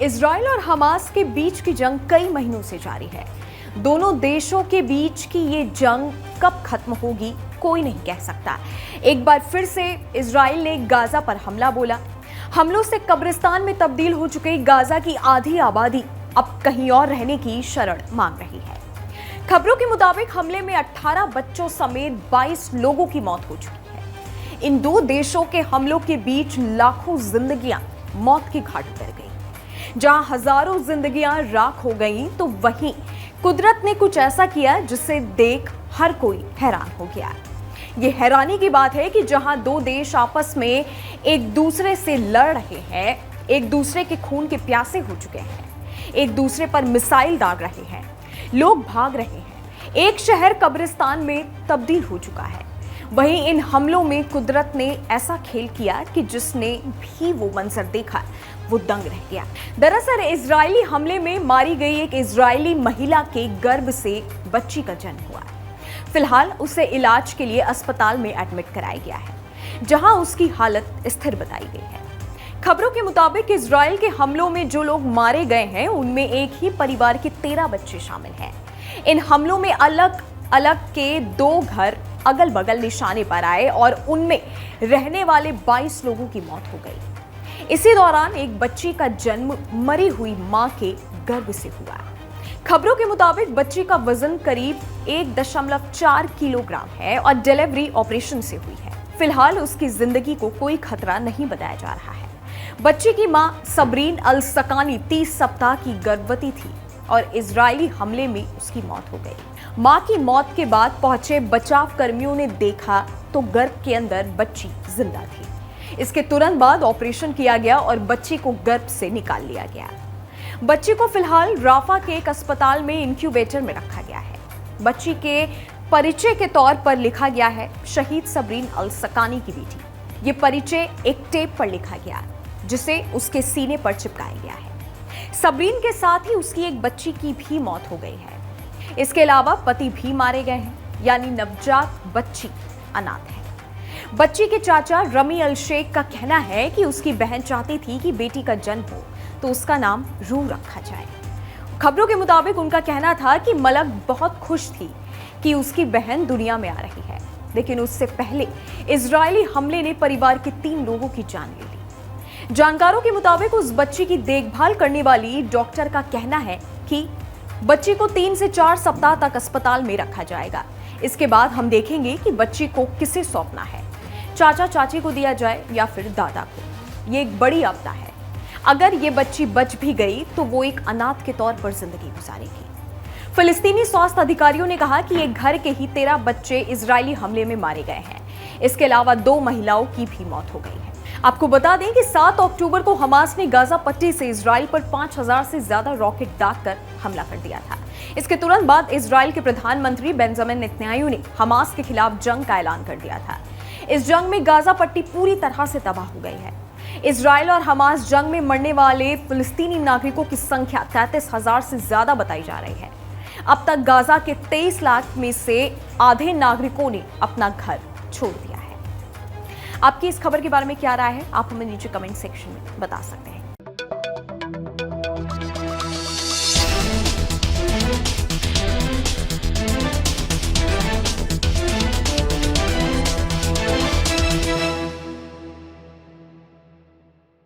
Israel और Hamas के बीच की जंग कई महीनों से जारी है। दोनों देशों के बीच की ये जंग कब खत्म होगी कोई नहीं कह सकता। एक बार फिर से इजराइल ने गाजा पर हमला बोला। हमलों से कब्रिस्तान में तब्दील हो चुके गाजा की आधी आबादी अब कहीं और रहने की शरण मांग रही है। खबरों के मुताबिक हमले में 18 बच्चों समेत 22 लोगों की मौत हो चुकी है। इन दो देशों के हमलों के बीच लाखों जिंदगियां मौत की घाट उतर गई। जहां हजारों जिंदगियां राख हो गईं, तो वहीं कुदरत ने कुछ ऐसा किया जिसे देख हर कोई हैरान हो गया। ये हैरानी की बात है कि जहां दो देश आपस में एक दूसरे से लड़ रहे हैं, एक दूसरे के खून के प्यासे हो चुके हैं, एक दूसरे पर मिसाइल दाग रहे हैं, लोग भाग रहे हैं, एक शहर कब्रिस्तान में तब्दील हो चुका है, वहीं इन हमलों में कुदरत ने ऐसा खेल किया कि जिसने भी वो मंजर देखा वो दंग रह गया। दरअसल इजरायली हमले में मारी गई एक इजरायली महिला के गर्भ से बच्ची का जन्म हुआ। फिलहाल उसे इलाज के लिए अस्पताल में एडमिट कराया गया है, जहां उसकी हालत स्थिर बताई गई है। खबरों के मुताबिक इजराइल के हमलों में जो लोग मारे गए हैं उनमें एक ही परिवार के 13 बच्चे शामिल हैं। इन हमलों में अलग अलग के 2 घर अगल बगल निशाने पर आए और उनमें रहने वाले 22 लोगों की मौत हो गई। इसी दौरान एक बच्ची का जन्म मरी हुई मां के गर्भ से हुआ। खबरों के मुताबिक बच्ची का वजन करीब 1.4 किलोग्राम है और डिलीवरी ऑपरेशन से हुई है। फिलहाल उसकी जिंदगी को कोई खतरा नहीं बताया जा रहा है। बच्ची की मां सबरीन अल सकानी 30 सप्ताह की गर्भवती थी और इजरायली हमले में उसकी मौत हो गई। मां की मौत के बाद पहुंचे बचाव कर्मियों ने देखा तो गर्भ के अंदर बच्ची जिंदा थी। इसके तुरंत बाद ऑपरेशन किया गया और बच्ची को गर्भ से निकाल लिया गया। बच्ची को फिलहाल राफा के एक अस्पताल में इंक्यूबेटर में रखा गया है। बच्ची के परिचय के तौर पर लिखा गया है शहीद सबरीन अल सकानी की बेटी। ये परिचय एक टेप पर लिखा गया जिसे उसके सीने पर चिपकाया गया है। सबरीन के साथ ही उसकी एक बच्ची की भी मौत हो गई है। इसके अलावा पति भी मारे गए हैं, यानी नवजात बच्ची अनाथ है। बच्ची के चाचा रमी अल शेख का कहना है कि उसकी बहन चाहती थी कि बेटी का जन्म हो तो उसका नाम रूह रखा जाए। खबरों के मुताबिक उनका कहना था कि मलक बहुत खुश थी कि उसकी बहन दुनिया में आ रही है, लेकिन उससे पहले इजरायली हमले ने परिवार के 3 लोगों की जान ले ली। जानकारों के मुताबिक उस बच्ची की देखभाल करने वाली डॉक्टर का कहना है कि बच्ची को 3 से 4 सप्ताह तक अस्पताल में रखा जाएगा। इसके बाद हम देखेंगे कि बच्ची को किसे सौंपना है, चाचा चाची को दिया जाए या फिर दादा को। ये एक बड़ी आपदा है। अगर ये बच्ची बच भी गई तो वो एक अनाथ के तौर पर जिंदगी गुजारेगी। फिलिस्तीनी स्वास्थ्य अधिकारियों ने कहा कि एक घर के ही 13 बच्चे इजरायली हमले में मारे गए हैं। इसके अलावा 2 महिलाओं की भी मौत हो गई है। आपको बता दें कि 7 अक्टूबर को हमास ने गाजा पट्टी से इजराइल पर 5000 से ज्यादा रॉकेट दागकर हमला कर दिया था। इसके तुरंत बाद इजराइल के प्रधानमंत्री बेंजामिन नेतन्याहू ने हमास के खिलाफ जंग का ऐलान कर दिया था। इस जंग में गाजा पट्टी पूरी तरह से तबाह हो गई है। इजराइल और हमास जंग में मरने वाले फिलिस्तीनी नागरिकों की संख्या 33,000 से ज्यादा बताई जा रही है। अब तक गाजा के 23 लाख में से आधे नागरिकों ने अपना घर छोड़ दिया है। आपकी इस खबर के बारे में क्या राय है, आप हमें नीचे कमेंट सेक्शन में बता सकते हैं।